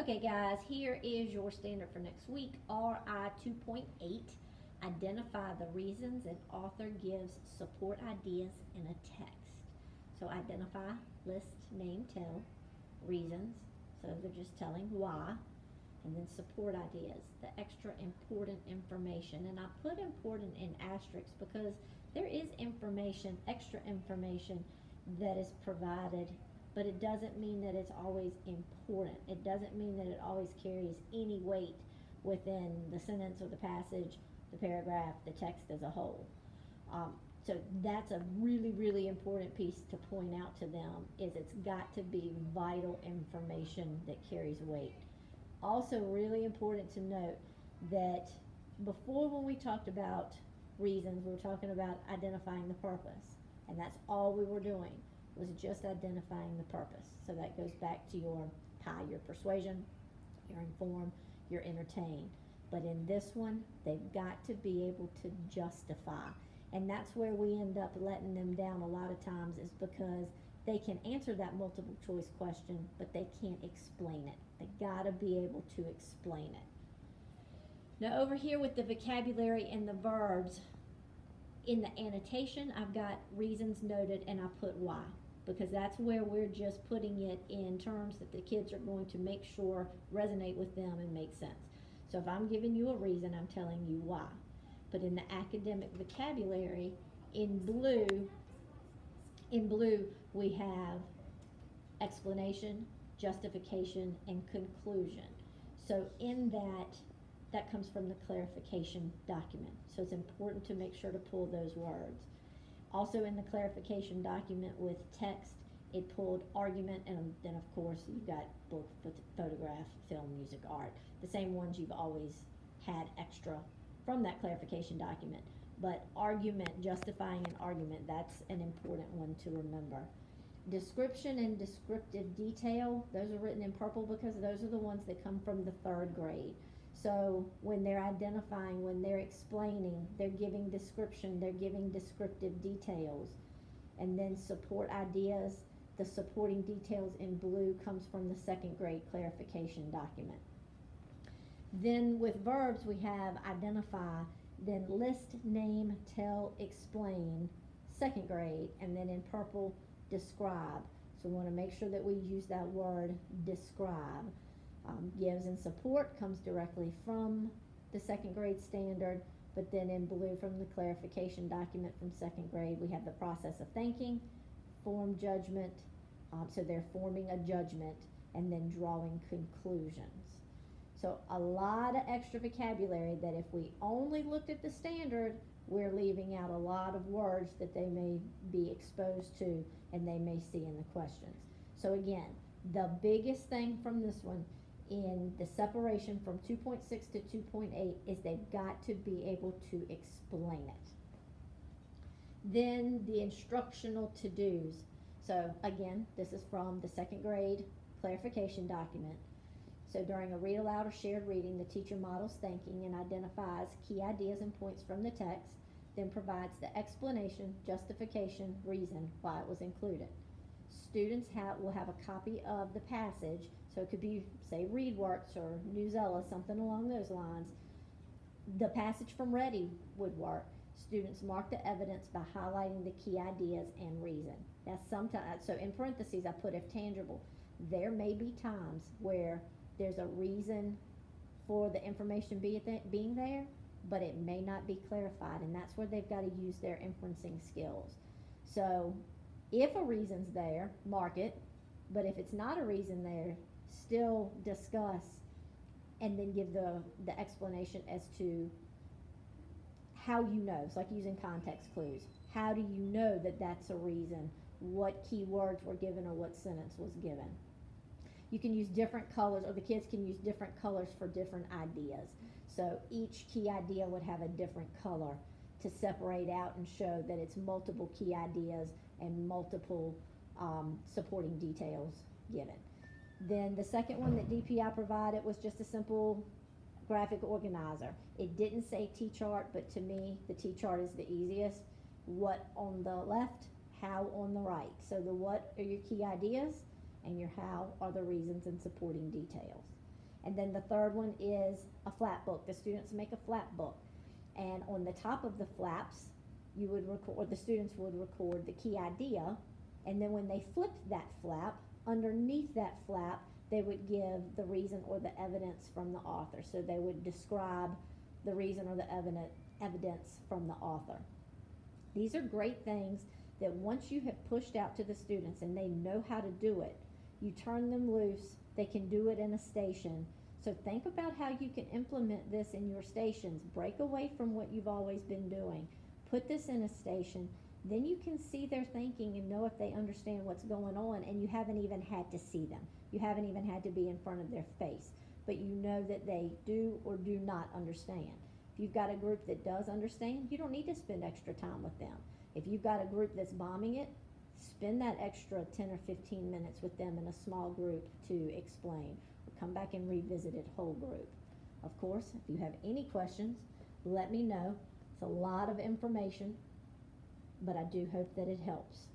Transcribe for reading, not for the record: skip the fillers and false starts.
Okay, guys, here is your standard for next week, RI 2.8. Identify the reasons an author gives support ideas in a text. So, identify, list, name, tell, reasons. So, they're just telling why. And then support ideas, the extra important information. And I put important in asterisks because there is information, extra information that is provided, but it doesn't mean that it's always important. It doesn't mean that it always carries any weight within the sentence or the passage, the paragraph, the text as a whole. So that's a really, really important piece to point out to them is it's got to be vital information that carries weight. Also really important to note that before when we talked about reasons, we were talking about identifying the purpose. And that's all we were doing was just identifying the purpose. So that goes back to your pie, your persuasion, your inform, your entertain. But in this one, they've got to be able to justify. And that's where we end up letting them down a lot of times is because they can answer that multiple choice question, but they can't explain it. They gotta be able to explain it. Now over here with the vocabulary and the verbs, in the annotation, I've got reasons noted and I put why, because that's where we're just putting it in terms that the kids are going to make sure resonate with them and make sense. So if I'm giving you a reason, I'm telling you why. But in the academic vocabulary, in blue we have explanation, justification, and conclusion. So in that comes from the clarification document. So it's important to make sure to pull those words. Also in the clarification document with text, it pulled argument, and then of course you've got book, photograph, film, music, art, the same ones you've always had extra from that clarification document. But argument, justifying an argument, that's an important one to remember. Description and descriptive detail, those are written in purple because those are the ones that come from the third grade. So when they're identifying, when they're explaining, they're giving description, they're giving descriptive details. And then support ideas, the supporting details in blue comes from the second grade clarification document. Then with verbs we have identify, then list, name, tell, explain, second grade, and then in purple, describe. So we want to make sure that we use that word describe. Gives and support comes directly from the second grade standard, but then in blue from the clarification document from second grade we have the process of thinking, form judgment, so they're forming a judgment, and then drawing conclusions. So a lot of extra vocabulary that if we only looked at the standard, we're leaving out a lot of words that they may be exposed to and they may see in the questions. So again, the biggest thing from this one in the separation from 2.6 to 2.8 is they've got to be able to explain it. Then the instructional to-dos. So again, this is from the second grade clarification document. So during a read aloud or shared reading, the teacher models thinking and identifies key ideas and points from the text, then provides the explanation, justification, reason why it was included. Students will have a copy of the passage, so it could be, say, ReadWorks or Newsella, something along those lines. The passage from Ready would work. Students mark the evidence by highlighting the key ideas and reason. That's sometimes, so in parentheses I put if tangible. There may be times where there's a reason for the information being there, but it may not be clarified, and that's where they've got to use their inferencing skills. So if a reason's there, mark it, but if it's not a reason there, still discuss and then give the explanation as to how you know. It's like using context clues. How do you know that that's a reason? What key words were given or what sentence was given? You can use different colors, or the kids can use different colors for different ideas. So each key idea would have a different color to separate out and show that it's multiple key ideas and multiple supporting details given. Then the second one that DPI provided was just a simple graphic organizer. It didn't say T-chart, but to me, the T-chart is the easiest. What on the left, how on the right. So the what are your key ideas, and your how are the reasons and supporting details. And then the third one is a flap book. The students make a flap book. And on the top of the flaps, you would record, or the students would record the key idea. And then when they flipped that flap, underneath that flap, they would give the reason or the evidence from the author. So they would describe the reason or the evidence from the author. These are great things that once you have pushed out to the students and they know how to do it, you turn them loose, they can do it in a station. So think about how you can implement this in your stations. Break away from what you've always been doing. Put this in a station. Then you can see their thinking and know if they understand what's going on, and you haven't even had to see them. You haven't even had to be in front of their face, but you know that they do or do not understand. If you've got a group that does understand, you don't need to spend extra time with them. If you've got a group that's bombing it, spend that extra 10 or 15 minutes with them in a small group to explain, or come back and revisit it whole group. Of course, if you have any questions, let me know. It's a lot of information, but I do hope that it helps.